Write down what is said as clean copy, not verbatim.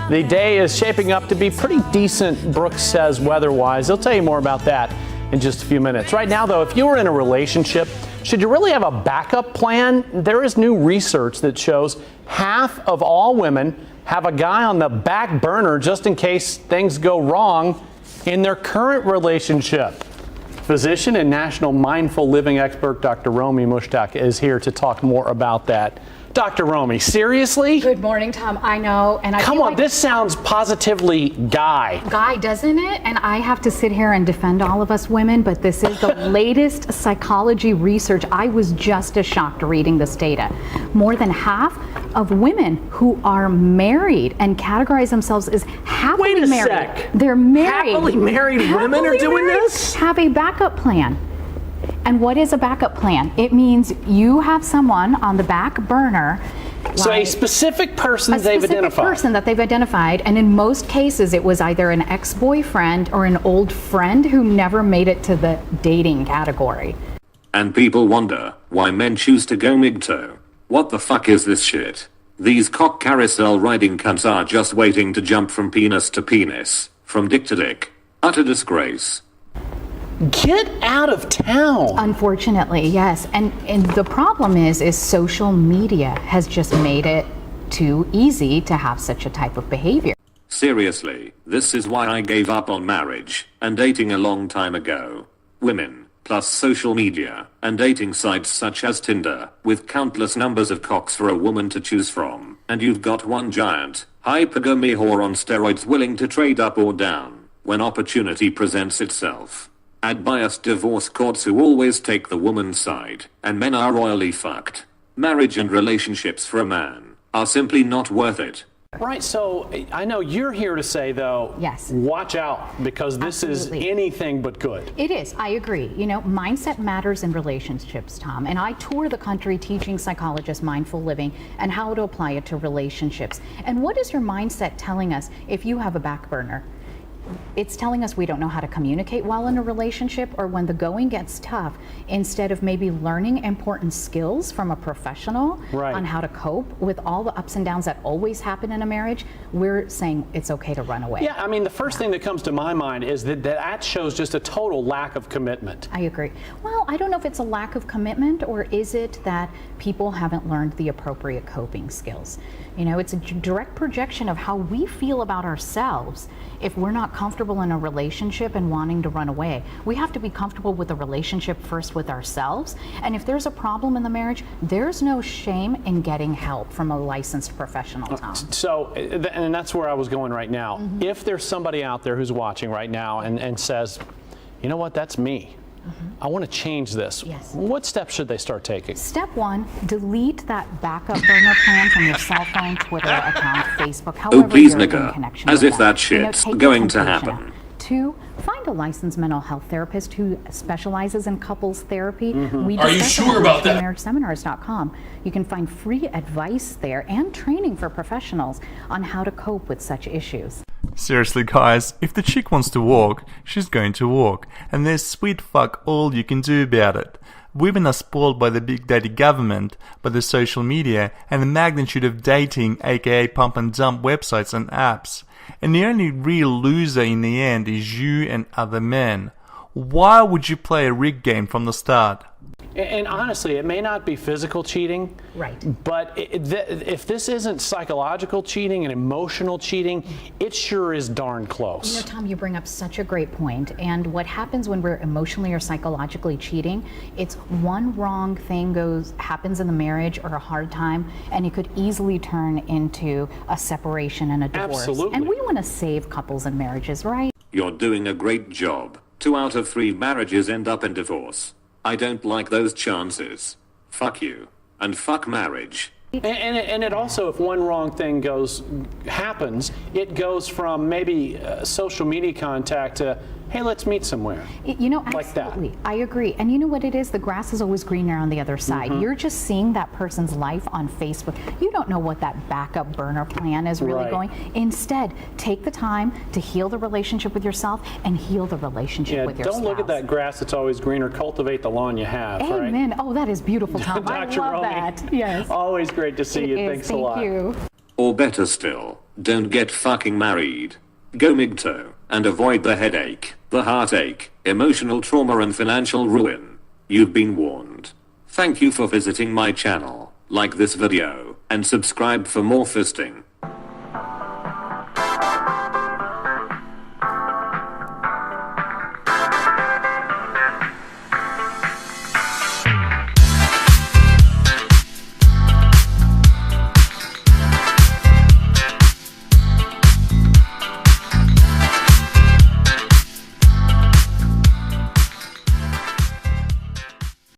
The day is shaping up to be pretty decent, Brooks says, weather-wise. He'll tell you more about that in just a few minutes. Right now, though, if you were in a relationship, should you really have a backup plan? There is new research that shows half of all women have a guy on the back burner just in case things go wrong in their current relationship. Physician and national mindful living expert Dr. Romy Mushtaq is here to talk more about that. Dr. Romy, seriously? Good morning, Tom. I know, and I Come on, this sounds positively guy. Guy, doesn't it? And I have to sit here and defend all of us women, but this is the latest psychology research. I was just as shocked reading this data. More than half of women who are married and categorize themselves as happily married. Wait a sec. They're married. Happily married women are doing this? Have a backup plan. And what is a backup plan? It means you have someone on the back burner. So a specific person they've identified. A specific person that they've identified, and in most cases it was either an ex-boyfriend or an old friend who never made it to the dating category. And people wonder why men choose to go MGTOW. What the fuck is this shit? These cock carousel riding cunts are just waiting to jump from penis to penis, from dick to dick. Utter disgrace. Get out of town. Unfortunately, yes. And the problem is social media has just made it too easy to have such a type of behavior. Seriously, this is why I gave up on marriage and dating a long time ago. Women, plus social media, and dating sites such as Tinder, with countless numbers of cocks for a woman to choose from, and you've got one giant, hypergamy whore on steroids willing to trade up or down, when opportunity presents itself. Add biased divorce courts who always take the woman's side, and men are royally fucked. Marriage and relationships for a man are simply not worth it. Right, so I know you're here to say, though, yes, watch out, because this Absolutely. is anything but good. It is, I agree. You know, mindset matters in relationships, Tom, and I tour the country teaching psychologists mindful living and how to apply it to relationships. And what is your mindset telling us if you have a back burner? It's telling us we don't know how to communicate well in a relationship, or when the going gets tough, instead of maybe learning important skills from a professional on how to cope with all the ups and downs that always happen in a marriage, we're saying it's okay to run away. Yeah, I mean, the first thing that comes to my mind is that shows just a total lack of commitment. I agree. Well, I don't know if it's a lack of commitment, or is it that people haven't learned the appropriate coping skills. You know, it's a direct projection of how we feel about ourselves if we're not comfortable in a relationship and wanting to run away. We have to be comfortable with the relationship first with ourselves. And if there's a problem in the marriage, there's no shame in getting help from a licensed professional, Tom. So, and that's where I was going right now. Mm-hmm. If there's somebody out there who's watching right now and says, you know what, that's me. I want to change this. Yes. What steps should they start taking? Step one, delete that backup burner plan from your cell phone, Twitter account, Facebook, however Oh, please, you're in nigga. connection As with if that shit's going to happen. 2, find a licensed mental health therapist who specializes in couples therapy. Are you sure about that? MarriageSeminars.com. You can find free advice there and training for professionals on how to cope with such issues. Seriously guys, if the chick wants to walk, she's going to walk, and there's sweet fuck all you can do about it. Women are spoiled by the big daddy government, by the social media, and the magnitude of dating, aka pump and dump websites and apps. And the only real loser in the end is you and other men. Why would you play a rig game from the start? And honestly, it may not be physical cheating, right? But if this isn't psychological cheating and emotional cheating, it sure is darn close. You know, Tom, you bring up such a great point. And what happens when we're emotionally or psychologically cheating, it's one wrong thing happens in the marriage or a hard time, and it could easily turn into a separation and a divorce. Absolutely. And we want to save couples and marriages, right? You're doing a great job. 2 out of 3 marriages end up in divorce. I don't like those chances. Fuck you. And fuck marriage. And it also, if one wrong thing happens, it goes from maybe social media contact to, hey, let's meet somewhere. You know, like absolutely. That. I agree. And you know what it is? The grass is always greener on the other side. You're just seeing that person's life on Facebook. You don't know what that backup burner plan is really going. Instead, take the time to heal the relationship with yourself and heal the relationship with your spouse. Don't look at that grass that's always greener. Cultivate the lawn you have. Amen. Right? Oh, that is beautiful, Tom. I love Romy, that. Yes. Always great to see you. Thanks a lot. Thank you. Or better still, Don't get fucking married. Go MGTOW, and avoid the headache, the heartache, emotional trauma and financial ruin. You've been warned. Thank you for visiting my channel. Like this video, and subscribe for more fisting.